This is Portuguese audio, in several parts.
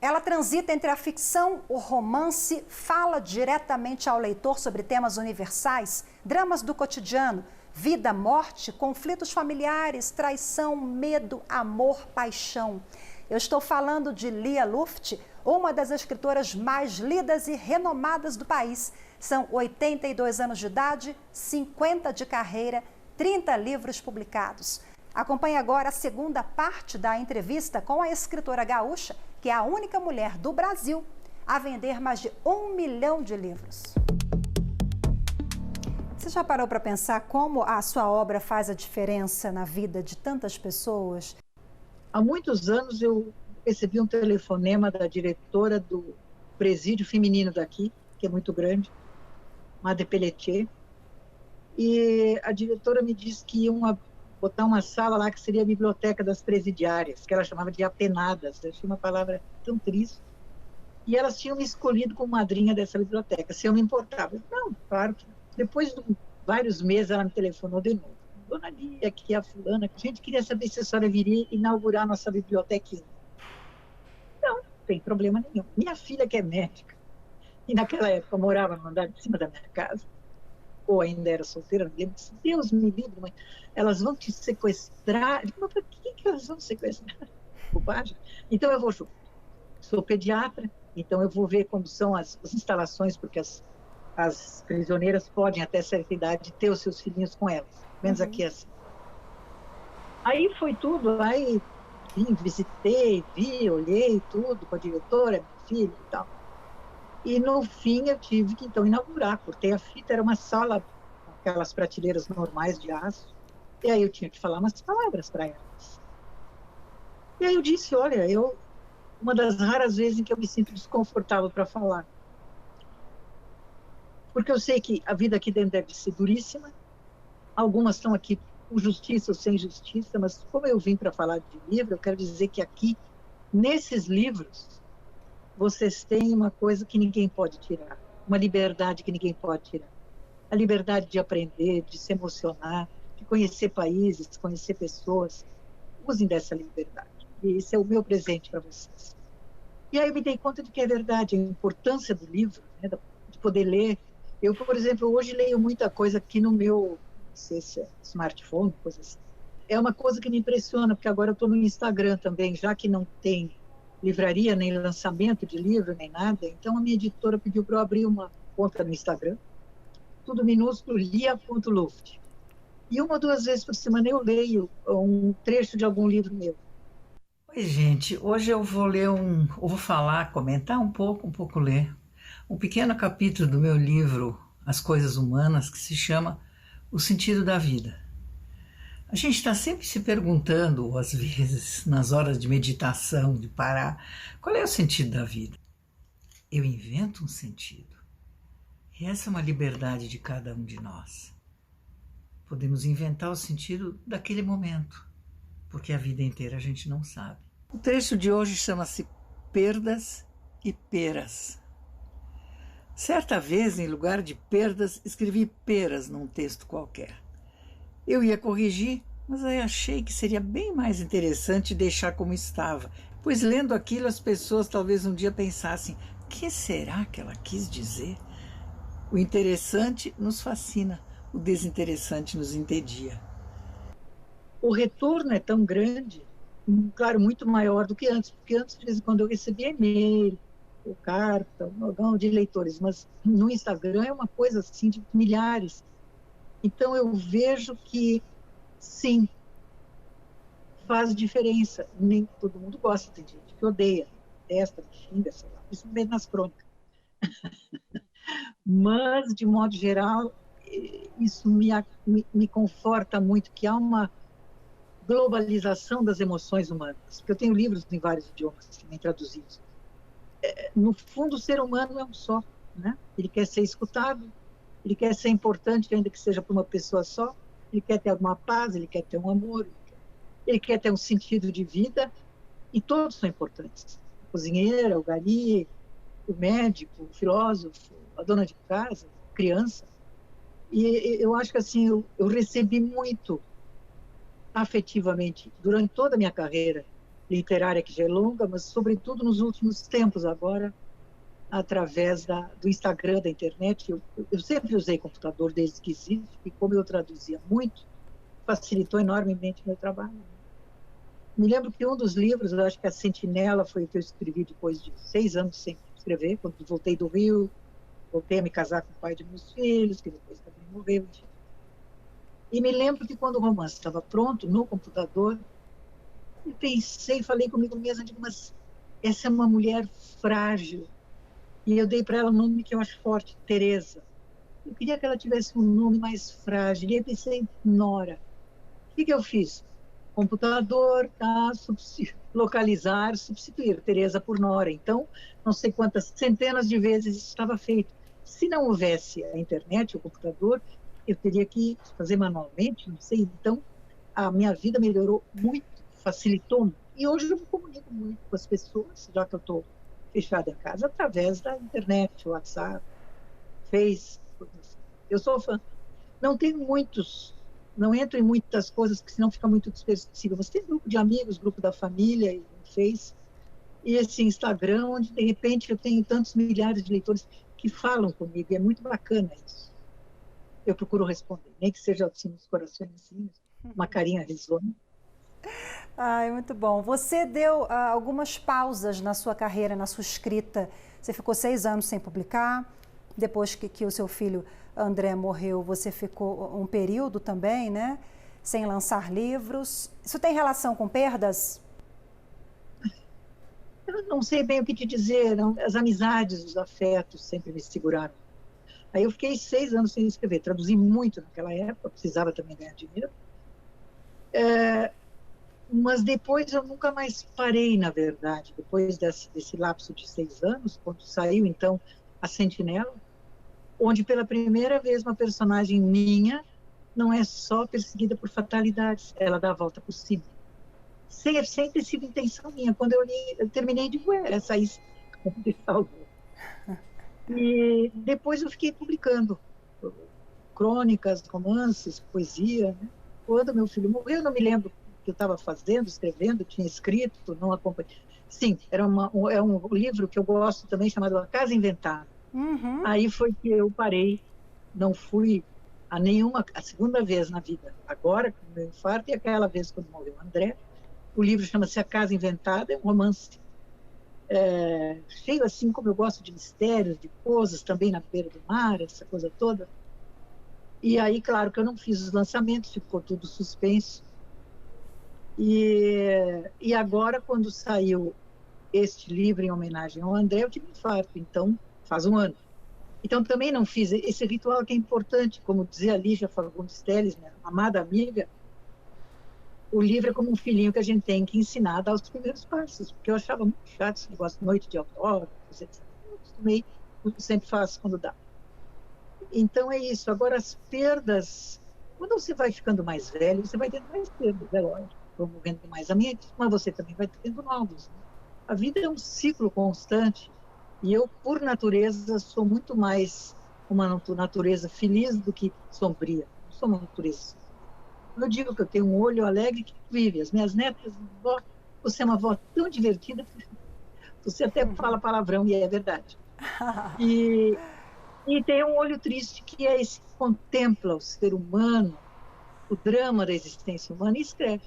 Ela transita entre a ficção, o romance, fala diretamente ao leitor sobre temas universais, dramas do cotidiano, vida, morte, conflitos familiares, traição, medo, amor, paixão. Eu estou falando de Lia Luft, uma das escritoras mais lidas e renomadas do país. São 82 anos de idade, 50 de carreira, 30 livros publicados. Acompanhe agora a segunda parte da entrevista com a escritora gaúcha, que é a única mulher do Brasil a vender mais de 1 milhão de livros. Você já parou para pensar como a sua obra faz a diferença na vida de tantas pessoas? Há muitos anos eu recebi um telefonema da diretora do presídio feminino daqui, que é muito grande, Madre Pelletier, e a diretora me disse que iam botar uma sala lá que seria a biblioteca das presidiárias, que ela chamava de apenadas. Eu achei uma palavra tão triste. E elas tinham me escolhido como madrinha dessa biblioteca, se eu me importava. Não, claro que não. Depois de vários meses ela me telefonou de novo. Dona Lia, aqui é a fulana, a gente queria saber se a senhora viria inaugurar a nossa bibliotequinha. Não tem problema nenhum. Minha filha, que é médica, e naquela época morava no andar de cima da minha casa, ou ainda era solteira, não lembro, disse, Deus me livre, mãe, elas vão te sequestrar. Eu digo, mas para que elas vão sequestrar? Bobagem. Então eu vou junto. Sou pediatra, então eu vou ver como são as instalações, porque as prisioneiras podem, até certa idade, ter os seus filhinhos com elas. Pelo menos aqui é assim. Aí foi tudo, aí vim, visitei, vi, olhei tudo com a diretora, minha filha e tal. E no fim eu tive que então inaugurar, cortei a fita, era uma sala, aquelas prateleiras normais de aço, e aí eu tinha que falar umas palavras para elas. E aí eu disse, olha, uma das raras vezes em que eu me sinto desconfortável para falar, porque eu sei que a vida aqui dentro deve ser duríssima, algumas estão aqui com justiça ou sem justiça, mas como eu vim para falar de livro, eu quero dizer que aqui, nesses livros, vocês têm uma coisa que ninguém pode tirar, uma liberdade que ninguém pode tirar. A liberdade de aprender, de se emocionar, de conhecer países, conhecer pessoas. Usem dessa liberdade. E esse é o meu presente para vocês. E aí eu me dei conta de que é verdade, a importância do livro, né, de poder ler. Eu, por exemplo, hoje leio muita coisa aqui no meu, não sei se é smartphone, coisa assim. É uma coisa que me impressiona, porque agora eu estou no Instagram também, já que não tem livraria, nem lançamento de livro, nem nada. Então, a minha editora pediu para eu abrir uma conta no Instagram, tudo minúsculo, lia.luft. E uma ou duas vezes por semana eu leio um trecho de algum livro meu. Oi, gente, hoje eu vou falar, comentar um pouco ler um pequeno capítulo do meu livro As Coisas Humanas, que se chama O Sentido da Vida. A gente está sempre se perguntando, ou às vezes, nas horas de meditação, de parar, qual é o sentido da vida? Eu invento um sentido. E essa é uma liberdade de cada um de nós. Podemos inventar o sentido daquele momento, porque a vida inteira a gente não sabe. O trecho de hoje chama-se Perdas e Peras. Certa vez, em lugar de perdas, escrevi peras num texto qualquer. Eu ia corrigir, mas aí achei que seria bem mais interessante deixar como estava, pois lendo aquilo as pessoas talvez um dia pensassem: o que será que ela quis dizer? O interessante nos fascina, o desinteressante nos entedia. O retorno é tão grande, claro, muito maior do que antes, porque antes, de vez em quando, eu recebia e-mail, ou carta, um de leitores, mas no Instagram é uma coisa assim de milhares. Então eu vejo que, sim, faz diferença. Nem todo mundo gosta, tem gente que odeia, detesta, xinga, sei lá, principalmente nas crônicas. Mas, de modo geral, isso me conforta muito, que há uma globalização das emoções humanas, porque eu tenho livros em vários idiomas também traduzidos. No fundo, o ser humano é um só, né? Ele quer ser escutado, ele quer ser importante, ainda que seja para uma pessoa só, ele quer ter alguma paz, ele quer ter um amor, ele quer ter um sentido de vida, e todos são importantes. A cozinheira, o gari, o médico, o filósofo, a dona de casa, a criança. E eu acho que assim, eu recebi muito afetivamente, durante toda a minha carreira, literária que já é longa, mas sobretudo nos últimos tempos agora, através do Instagram, da internet. Eu sempre usei computador desde que existe, e como eu traduzia muito, facilitou enormemente o meu trabalho. Me lembro que um dos livros, eu acho que A Sentinela, foi o que eu escrevi depois de 6 anos sem escrever, quando voltei do Rio, voltei a me casar com o pai de meus filhos, que depois também morreu. Enfim. E me lembro que quando o romance estava pronto, no computador, eu pensei, falei comigo mesma, digo, mas essa é uma mulher frágil. E eu dei para ela um nome que eu acho forte, Teresa. Eu queria que ela tivesse um nome mais frágil. E aí pensei, Nora. O que eu fiz? Computador, tá, localizar, substituir Teresa por Nora. Então, não sei quantas centenas de vezes isso estava feito. Se não houvesse a internet, o computador, eu teria que fazer manualmente, não sei. Então, a minha vida melhorou muito, facilitou muito. E hoje eu me comunico muito com as pessoas, já que eu estou fechada em casa, através da internet, WhatsApp, Face. Eu sou fã. Não tenho muitos, não entro em muitas coisas, porque senão fica muito dispersível. Você tem grupo de amigos, grupo da família, e Face, e esse Instagram, onde de repente eu tenho tantos milhares de leitores que falam comigo, e é muito bacana isso. Eu procuro responder, nem que seja assim nos coraçõezinhos, uma carinha risonha. Ai, muito bom. Você deu algumas pausas na sua carreira, na sua escrita. Você ficou 6 anos sem publicar. Depois que o seu filho André morreu, você ficou um período também, né? Sem lançar livros. Isso tem relação com perdas? Eu não sei bem o que te dizer. Não. As amizades, os afetos sempre me seguraram. Aí eu fiquei 6 anos sem escrever. Traduzi muito naquela época, precisava também ganhar dinheiro. Mas depois eu nunca mais parei, na verdade. Depois desse lapso de 6 anos, quando saiu, então, A Sentinela, onde pela primeira vez uma personagem minha não é só perseguida por fatalidades, ela dá a volta por cima. Sem ter sido intenção minha. Quando eu li, eu terminei de essa aí me salvou. E depois eu fiquei publicando crônicas, romances, poesia. Né? Quando meu filho morreu, eu não me lembro o que eu estava fazendo, escrevendo, tinha escrito, não acompanhei. Sim, é um livro que eu gosto também, chamado A Casa Inventada. Uhum. Aí foi que eu parei, não fui a segunda vez na vida. Agora, com o meu infarto, e aquela vez quando morreu o André. O livro chama-se A Casa Inventada, é um romance cheio, assim, como eu gosto de mistérios, de coisas, também na beira do mar, essa coisa toda. E aí, claro, que eu não fiz os lançamentos, ficou tudo suspenso. E agora, quando saiu este livro em homenagem ao André, eu tive infarto, então faz 1 ano. Então também não fiz esse ritual que é importante, como dizia a Lígia Fagundes Telles, minha amada amiga, o livro é como um filhinho que a gente tem que ensinar a dar os primeiros passos, porque eu achava muito chato esse negócio de noite de autógrafos, etc. Eu acostumei, eu sempre faço quando dá. Então é isso. Agora as perdas, quando você vai ficando mais velho, você vai tendo mais perdas, é lógico, vão morrendo mais amigos, mas você também vai tendo novos. Né? A vida é um ciclo constante, e eu, por natureza, sou muito mais uma natureza feliz do que sombria. Não sou uma natureza sombria. Eu digo que eu tenho um olho alegre que vive. As minhas netas, vó, você é uma avó tão divertida, você até fala palavrão, e é verdade. E tem um olho triste, que é esse que contempla o ser humano, o drama da existência humana, e escreve.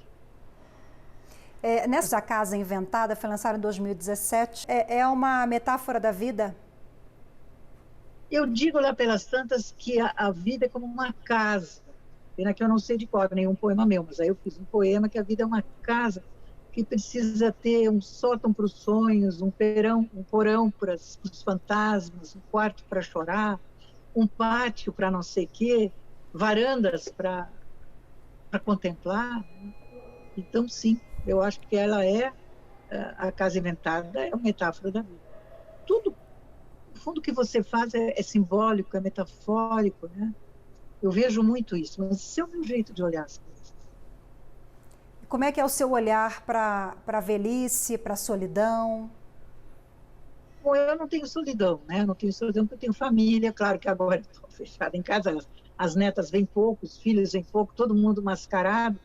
Nessa Casa Inventada, foi lançada em 2017, é uma metáfora da vida? Eu digo lá pelas tantas que a vida é como uma casa. Pena que eu não sei de cor nenhum poema meu, mas aí eu fiz um poema que a vida é uma casa que precisa ter um sótão para os sonhos, um porão para os fantasmas, um quarto para chorar, um pátio para não sei o quê, varandas para contemplar. Então, sim, eu acho que ela a Casa Inventada é uma metáfora da vida. Tudo, no fundo, que você faz é simbólico, é metafórico, né? Eu vejo muito isso, mas esse é o meu jeito de olhar as coisas. Como é que é o seu olhar para a velhice, para a solidão? Bom, eu não tenho solidão, né? Eu não tenho solidão porque eu tenho família. Claro que agora estou fechada em casa, as netas vêm pouco, os filhos vêm pouco, todo mundo mascarado.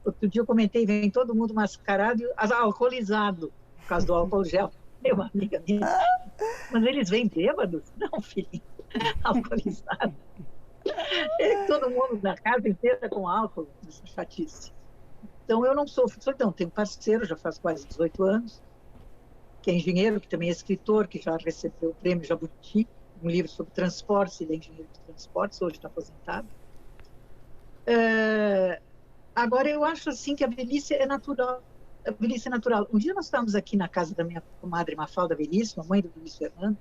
Outro dia eu comentei, vem todo mundo mascarado e alcoolizado, por causa do álcool gel. Tem uma amiga minha, mas eles vêm bêbados? Não, filho, alcoolizado. Todo mundo da casa inteira com álcool, essa chatice. Então, eu não sou solidão, tenho um parceiro, já faz quase 18 anos, que é engenheiro, que também é escritor, que já recebeu o prêmio Jabuti, um livro sobre transportes, ele é engenheiro de transportes, hoje está aposentado. Agora, eu acho assim que a velhice é natural. A velhice é natural. Um dia nós estávamos aqui na casa da minha comadre Mafalda Veríssimo, a mãe do Luiz Fernando,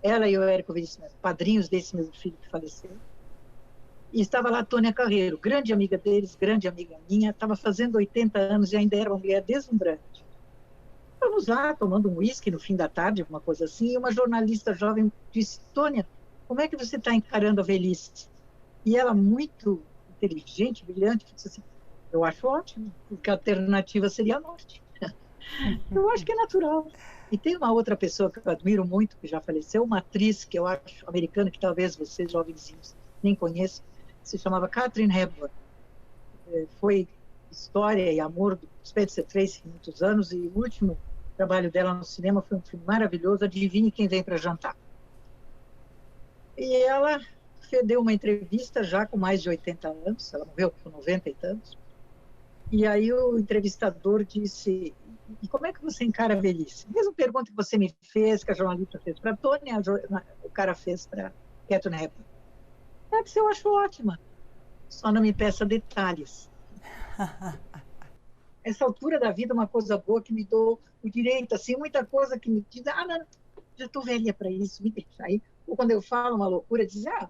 ela e o Érico Veríssimo, padrinhos desse meu filho que faleceu. E estava lá a Tônia Carreiro, grande amiga deles, grande amiga minha, estava fazendo 80 anos e ainda era uma mulher deslumbrante. Estávamos lá tomando um uísque no fim da tarde, alguma coisa assim, e uma jornalista jovem disse: Tônia, como é que você está encarando a velhice? E ela, muito inteligente, brilhante, disse assim: eu acho ótimo, porque a alternativa seria a morte. Eu acho que é natural. E tem uma outra pessoa que eu admiro muito, que já faleceu, uma atriz que eu acho americana, que talvez vocês, jovenzinhos, nem conheçam, se chamava Katharine Hepburn. Foi história e amor do Spencer Tracy muitos anos, e o último trabalho dela no cinema foi um filme maravilhoso, Adivinhe Quem Vem para Jantar. E ela deu uma entrevista já com mais de 80 anos, ela morreu com 90 e tantos, e aí o entrevistador disse: e como é que você encara a velhice? Mesma pergunta que você me fez, que a jornalista fez para a Tônia, o cara fez para Katharine Hepburn. É que eu acho ótima, só não me peça detalhes. Essa altura da vida é uma coisa boa que me dou o direito, assim, muita coisa que me diz: não, já estou velha para isso, me deixa aí. Ou quando eu falo uma loucura, diz: ela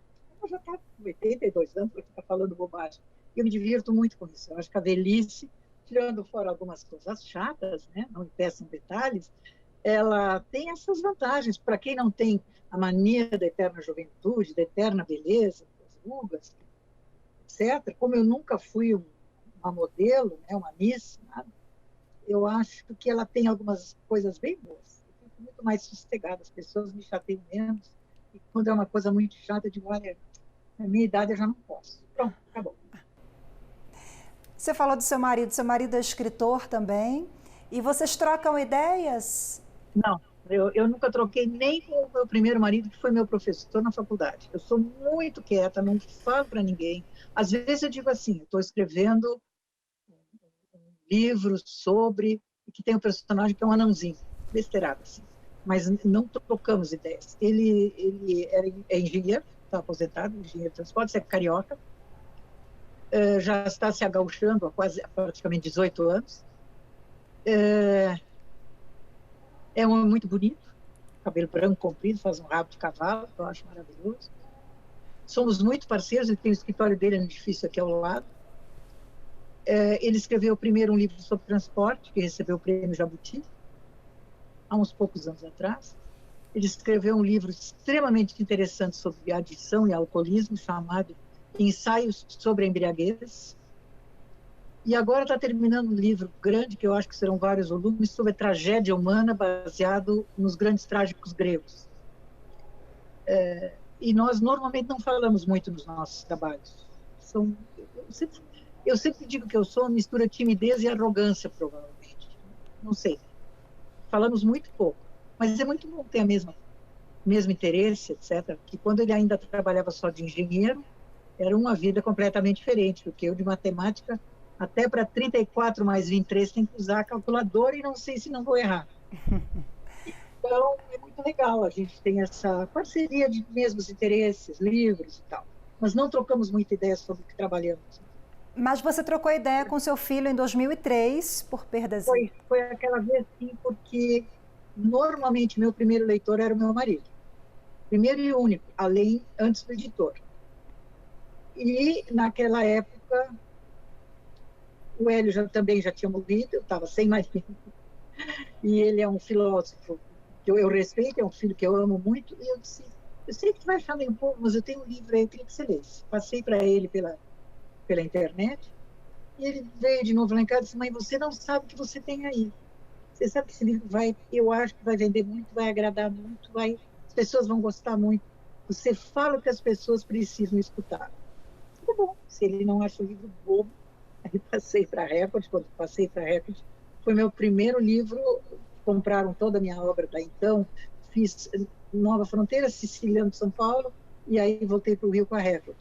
já está com 82 anos para ficar falando bobagem. Eu me divirto muito com isso. Eu acho que a velhice, tirando fora algumas coisas chatas, né, não me peçam detalhes, ela tem essas vantagens. Para quem não tem a mania da eterna juventude, da eterna beleza, das rugas, etc., como eu nunca fui uma modelo, né, uma miss, nada, eu acho que ela tem algumas coisas bem boas. Eu fico muito mais sossegada, as pessoas me chateiam menos, e quando é uma coisa muito chata, eu digo: olha, na minha idade eu já não posso. Pronto, acabou. Você falou do seu marido é escritor também, e vocês trocam ideias? Não, eu nunca troquei nem com o meu primeiro marido, que foi meu professor na faculdade. Eu sou muito quieta, não falo para ninguém. Às vezes eu digo assim: estou escrevendo um livro sobre, que tem um personagem que é um anãozinho, besteirado assim, mas não trocamos ideias. Ele é engenheiro, está aposentado, engenheiro de transportes, é carioca, já está se agauchando há praticamente 18 anos. É um homem muito bonito, cabelo branco comprido, faz um rabo de cavalo, que eu acho maravilhoso. Somos muito parceiros, ele tem o escritório dele no edifício aqui ao lado. Ele escreveu primeiro um livro sobre transporte, que recebeu o prêmio Jabuti, há uns poucos anos atrás. Ele escreveu um livro extremamente interessante sobre adição e alcoolismo, chamado Ensaios sobre a Embriaguez. E agora está terminando um livro grande, que eu acho que serão vários volumes, sobre a tragédia humana, baseado nos grandes trágicos gregos. E nós normalmente não falamos muito nos nossos trabalhos. Eu sempre digo que eu sou uma mistura de timidez e arrogância, provavelmente. Não sei. Falamos muito pouco. Mas é muito bom ter a mesmo interesse, etc. Que quando ele ainda trabalhava só de engenheiro, era uma vida completamente diferente, porque eu de matemática, até para 34 mais 23, tem que usar a calculadora e não sei se não vou errar. Então, é muito legal, a gente tem essa parceria de mesmos interesses, livros e tal. Mas não trocamos muita ideia sobre o que trabalhamos. Mas você trocou ideia com seu filho em 2003, por perdas... Foi aquela vez, sim, porque normalmente meu primeiro leitor era o meu marido. Primeiro e único, antes do editor. E, naquela época, o Hélio também já tinha morrido, eu estava sem marido. E ele é um filósofo que eu respeito, é um filho que eu amo muito. E eu disse: eu sei que tu vai achar meio pouco, mas eu tenho um livro aí, eu queria que você lesse. Passei para ele pela internet. E ele veio de novo lá em casa e disse: mãe, você não sabe o que você tem aí. Você sabe que esse livro eu acho que vai vender muito, vai agradar muito, as pessoas vão gostar muito. Você fala o que as pessoas precisam escutar. Tudo bom, se ele não acha o livro bobo, Aí passei para a Record, quando passei para a Record, foi meu primeiro livro, compraram toda a minha obra daí então, fiz Nova Fronteira, Siciliano de São Paulo, e aí voltei para o Rio com a Record.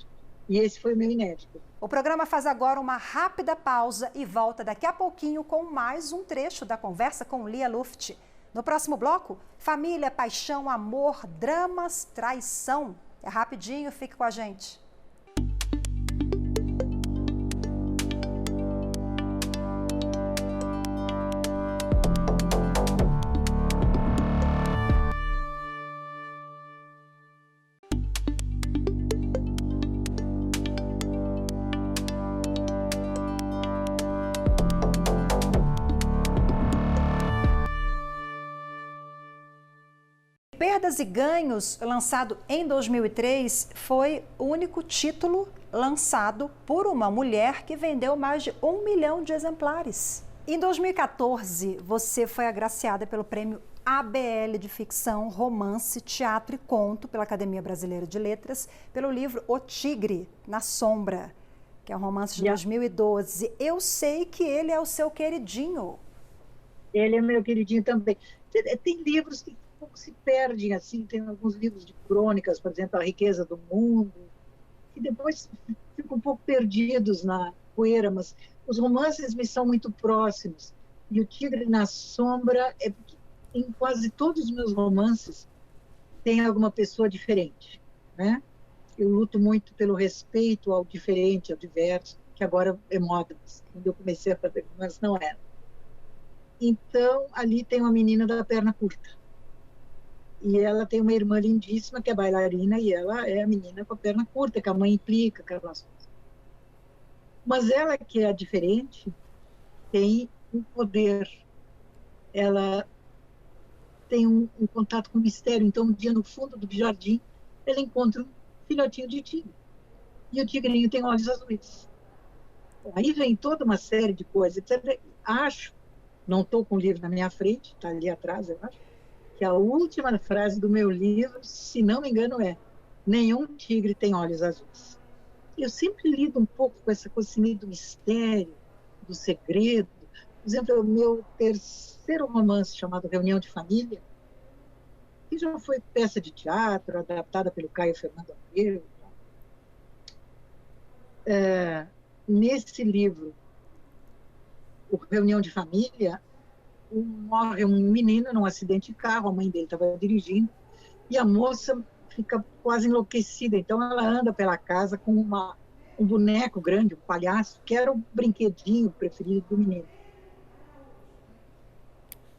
E esse foi o meu inédito. O programa faz agora uma rápida pausa e volta daqui a pouquinho com mais um trecho da conversa com Lia Luft. No próximo bloco, família, paixão, amor, dramas, traição. É rapidinho, fique com a gente. Perdas e Ganhos, lançado em 2003, foi o único título lançado por uma mulher que vendeu mais de 1 milhão de exemplares. Em 2014, você foi agraciada pelo prêmio ABL de Ficção, Romance, Teatro e Conto pela Academia Brasileira de Letras, pelo livro O Tigre, na Sombra, que é um romance de 2012. Eu sei que ele é o seu queridinho. Ele é meu queridinho também. Tem livros que pouco se perdem, assim, tem alguns livros de crônicas, por exemplo, A Riqueza do Mundo, que depois ficam um pouco perdidos na poeira, mas os romances me são muito próximos. E O Tigre na Sombra, é porque em quase todos os meus romances tem alguma pessoa diferente, né? Eu luto muito pelo respeito ao diferente, ao diverso, que agora é moda, mas quando eu comecei a fazer romance não era. Então, ali tem uma menina da perna curta. E ela tem uma irmã lindíssima, que é bailarina, e ela é a menina com a perna curta, que a mãe implica, aquelas coisas. Mas ela, que é diferente, tem um poder. Ela tem um contato com o mistério. Então, um dia, no fundo do jardim, ela encontra um filhotinho de tigre. E o tigrinho tem olhos azuis. Bom, aí vem toda uma série de coisas. Acho, não estou com o livro na minha frente, está ali atrás, eu acho, que a última frase do meu livro, se não me engano, é: nenhum tigre tem olhos azuis. Eu sempre lido um pouco com essa coisa assim, do mistério, do segredo. Por exemplo, o meu terceiro romance, chamado Reunião de Família, que já foi peça de teatro, adaptada pelo Caio Fernando Abreu. Nesse livro, o Reunião de Família, morre um menino num acidente de carro, a mãe dele estava dirigindo, e a moça fica quase enlouquecida. Então ela anda pela casa com um boneco grande, um palhaço, que era o brinquedinho preferido do menino.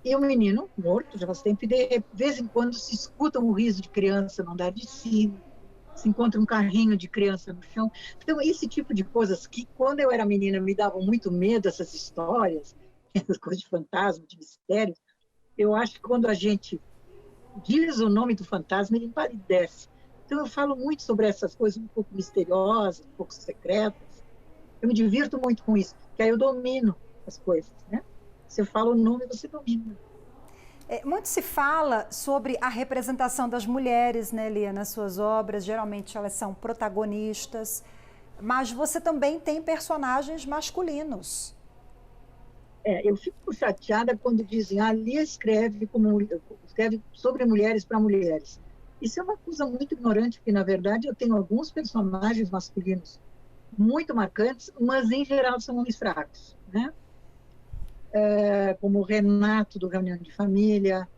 E o menino, morto já faz tempo, e de vez em quando se escuta um riso de criança no andar de cima, se encontra um carrinho de criança no chão. Então, esse tipo de coisas que, quando eu era menina, me davam muito medo, essas histórias, essas coisas de fantasma, de mistério, eu acho que quando a gente diz o nome do fantasma, ele empalidece. Então, eu falo muito sobre essas coisas um pouco misteriosas, um pouco secretas. Eu me divirto muito com isso, porque aí eu domino as coisas, né? Você fala o nome, você domina. Muito se fala sobre a representação das mulheres, né, Lia, nas suas obras. Geralmente elas são protagonistas, mas você também tem personagens masculinos. Eu fico chateada quando dizem: a Lia escreve sobre mulheres para mulheres. Isso é uma coisa muito ignorante, porque, na verdade, eu tenho alguns personagens masculinos muito marcantes, mas, em geral, são homens fracos, né? Como o Renato, do Reunião de Família,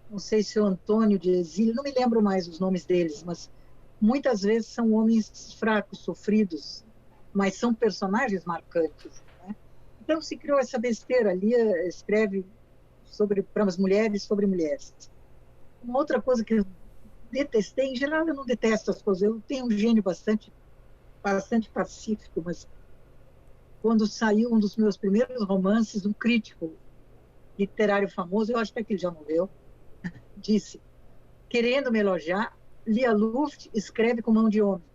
não sei se o Antônio de Exílio, não me lembro mais os nomes deles, mas muitas vezes são homens fracos, sofridos, mas são personagens marcantes, né? Então se criou essa besteira. Ali escreve para as mulheres, sobre mulheres. Uma outra coisa que eu detestei, em geral eu não detesto as coisas, eu tenho um gênio bastante pacífico, mas quando saiu um dos meus primeiros romances, um crítico literário famoso, eu acho que ele já morreu, disse, querendo me elogiar: Lia Luft escreve com mão de homem.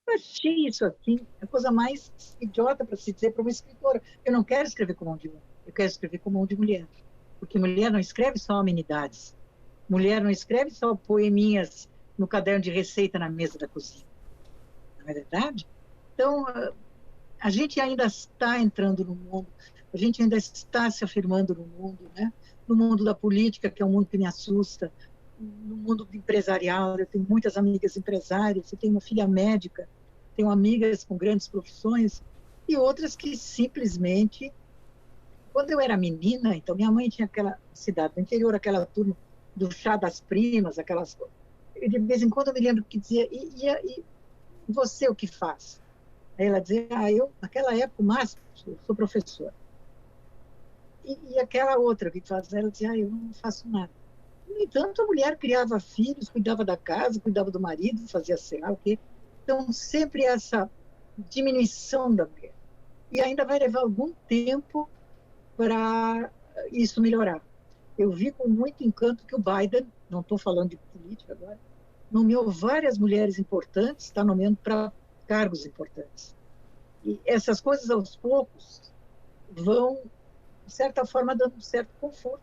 Eu achei isso aqui a coisa mais idiota para se dizer para uma escritora. Eu não quero escrever com mão de homem, eu quero escrever com mão de mulher. Porque mulher não escreve só amenidades. Mulher não escreve só poeminhas no caderno de receita na mesa da cozinha. Não é verdade? Então, a gente ainda está entrando no mundo, a gente ainda está se afirmando no mundo, né? No mundo da política, que é um mundo que me assusta, no mundo empresarial. Eu tenho muitas amigas empresárias, eu tenho uma filha médica, tenho amigas com grandes profissões e outras que simplesmente... Quando eu era menina, então minha mãe tinha aquela cidade do interior, aquela turma do chá das primas, aquelas coisas. E de vez em quando eu me lembro que dizia, e você o que faz? Aí ela dizia, eu, naquela época, mas eu sou professora. E aquela outra que faz, ela dizia, eu não faço nada. No entanto, a mulher criava filhos, cuidava da casa, cuidava do marido, fazia sei lá o quê. Então, sempre essa diminuição da mulher. E ainda vai levar algum tempo para isso melhorar. Eu vi com muito encanto que o Biden, não estou falando de política agora, nomeou várias mulheres importantes, está nomeando para cargos importantes. E essas coisas, aos poucos, vão, de certa forma, dando um certo conforto.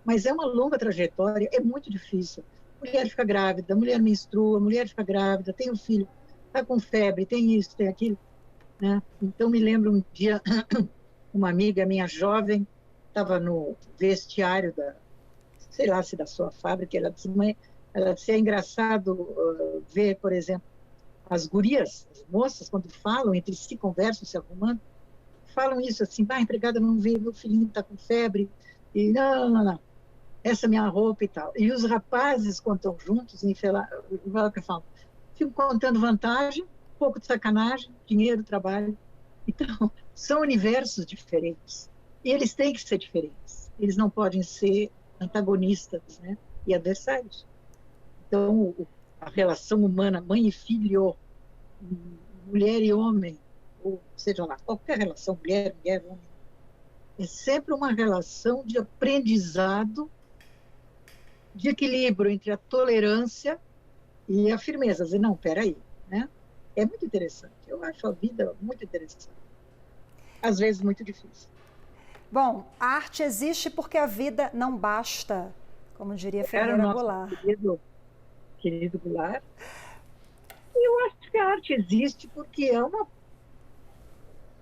Mas é uma longa trajetória, é muito difícil. Mulher fica grávida, mulher menstrua, mulher fica grávida, tem um filho, está com febre, tem isso, tem aquilo. Né? Então, me lembro um dia, uma amiga minha jovem estava no vestiário da, sei lá se da sua fábrica, ela disse, é engraçado ver, por exemplo, as gurias, as moças, quando falam entre si, conversam, se arrumando, falam isso assim, a empregada não vê, meu filhinho está com febre, e não, essa é minha roupa e tal. E os rapazes, quando estão juntos, falam, ficam contando vantagem, um pouco de sacanagem, dinheiro, trabalho. Então, são universos diferentes. E eles têm que ser diferentes. Eles não podem ser antagonistas, né? E adversários. Então, a relação humana, mãe e filho, mulher e homem, ou seja lá, qualquer relação, mulher, homem, é sempre uma relação de aprendizado, de equilíbrio entre a tolerância e a firmeza. Dizer, não, peraí, né? É muito interessante. Eu acho a vida muito interessante. Às vezes muito difícil. Bom, a arte existe porque a vida não basta, como diria Ferreira Goulart. Querido Goulart. Eu acho que a arte existe porque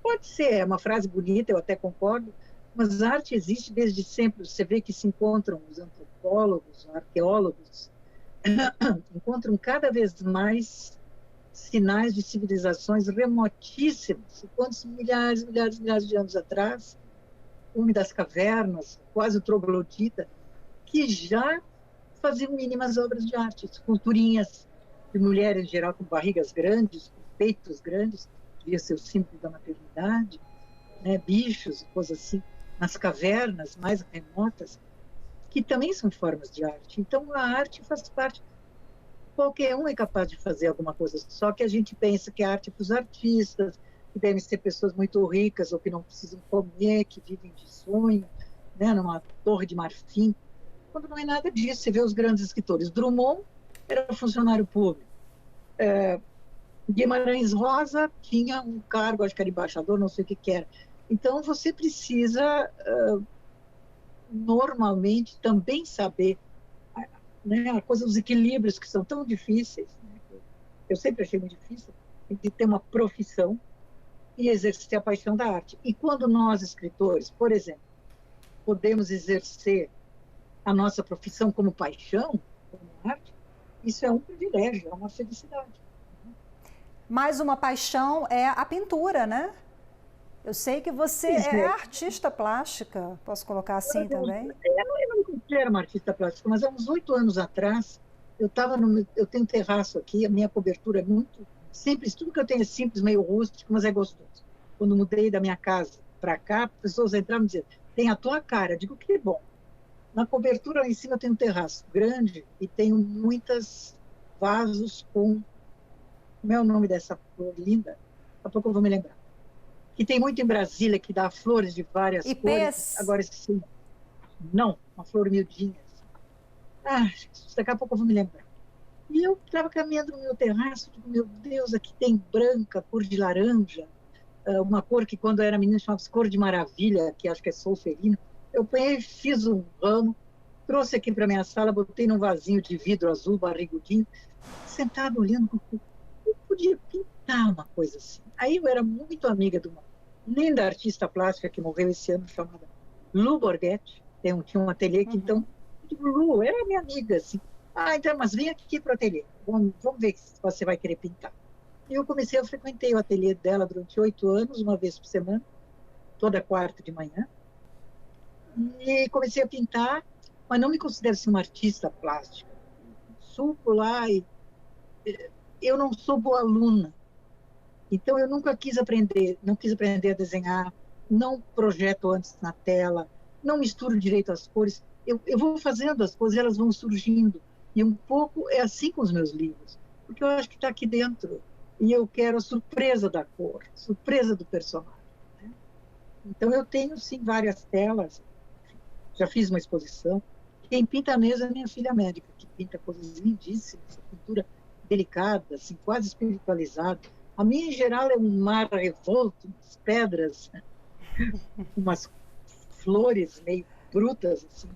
pode ser, é uma frase bonita, eu até concordo, mas a arte existe desde sempre. Você vê que se encontram os antropólogos, os arqueólogos, encontram cada vez mais sinais de civilizações remotíssimas, quantos milhares de anos atrás, o homem das cavernas, quase o troglodita, que já faziam mínimas obras de arte, esculturinhas de mulheres, em geral, com barrigas grandes, com peitos grandes, devia ser o símbolo da maternidade, né? Bichos, coisas assim, nas cavernas mais remotas, que também são formas de arte. Então, a arte faz parte. Qualquer um é capaz de fazer alguma coisa, só que a gente pensa que a arte é para os artistas, que devem ser pessoas muito ricas ou que não precisam comer, que vivem de sonho, né, numa torre de marfim, quando não é nada disso. Você vê os grandes escritores. Drummond era funcionário público. Guimarães Rosa tinha um cargo, acho que era embaixador, não sei o que era. Então, você precisa, normalmente, também saber, né, a coisa dos equilíbrios que são tão difíceis, né? Eu sempre achei muito difícil, de ter uma profissão e exercer a paixão da arte. E quando nós, escritores, por exemplo, podemos exercer a nossa profissão como paixão, como arte, isso é um privilégio, é uma felicidade. Mais uma paixão é a pintura, né? Eu sei que você é artista plástica, posso colocar assim também? Eu não me considero uma artista plástica, mas há uns 8 anos atrás, eu tenho um terraço aqui, a minha cobertura é muito simples, tudo que eu tenho é simples, meio rústico, mas é gostoso. Quando mudei da minha casa para cá, pessoas entravam e diziam, tem a tua cara. Eu digo, que bom. Na cobertura lá em cima tem um terraço grande e tenho muitos vasos com... Como é o nome dessa flor linda? Daqui a pouco eu vou me lembrar. Que tem muito em Brasília, que dá flores de várias cores. Agora esqueci. Não, uma flor miudinha. Daqui a pouco eu vou me lembrar. E eu estava caminhando no meu terraço, digo, meu Deus, aqui tem branca, cor de laranja, uma cor que quando eu era menina chamava-se cor de maravilha, que acho que é solferina. Eu peguei, fiz um ramo, trouxe aqui para minha sala, botei num vasinho de vidro azul, barrigudinho, sentado olhando, eu podia pintar uma coisa assim. Aí eu era muito amiga de uma linda artista plástica que morreu esse ano, chamada Lu Borghetti. Tinha um ateliê que, então, eu digo, Lu, era minha amiga, assim. Então, mas vem aqui para o ateliê, vamos ver se você vai querer pintar. E eu frequentei o ateliê dela durante 8 anos, uma vez por semana, toda quarta de manhã, e comecei a pintar, mas não me considero assim, uma artista plástica. Subo lá e eu não sou boa aluna, então eu nunca quis aprender, não quis aprender a desenhar, não projeto antes na tela, não misturo direito as cores, eu vou fazendo as coisas, elas vão surgindo, e um pouco é assim com os meus livros, porque eu acho que está aqui dentro, e eu quero a surpresa da cor, surpresa do personagem. Né? Então eu tenho sim várias telas, já fiz uma exposição. Quem pinta mesmo é minha filha médica, que pinta coisas lindíssimas, essa pintura delicada, assim, quase espiritualizada. A minha, em geral, é um mar revolto, umas pedras, umas flores meio brutas. Assim.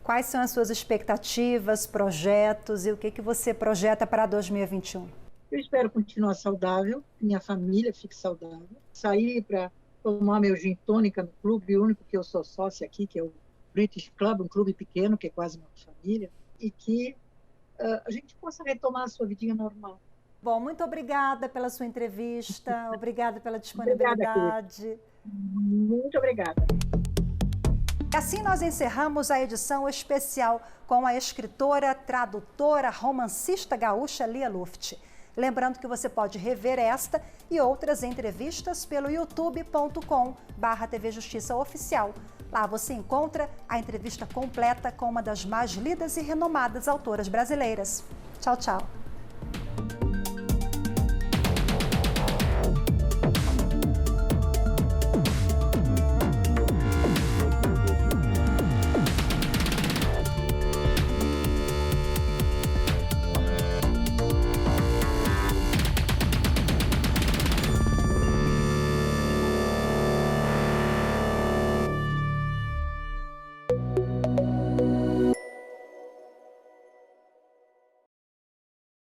Quais são as suas expectativas, projetos e o que você projeta para 2021? Eu espero continuar saudável, que minha família fique saudável, sair para tomar meu gin tônica no clube, o único que eu sou sócia aqui, que é o British Club, um clube pequeno, que é quase uma família, e que a gente possa retomar a sua vidinha normal. Bom, muito obrigada pela sua entrevista, obrigada pela disponibilidade. Obrigada, muito obrigada. Assim nós encerramos a edição especial com a escritora, tradutora, romancista gaúcha Lia Luft. Lembrando que você pode rever esta e outras entrevistas pelo youtube.com/TV Justiça Oficial. Lá você encontra a entrevista completa com uma das mais lidas e renomadas autoras brasileiras. Tchau, tchau.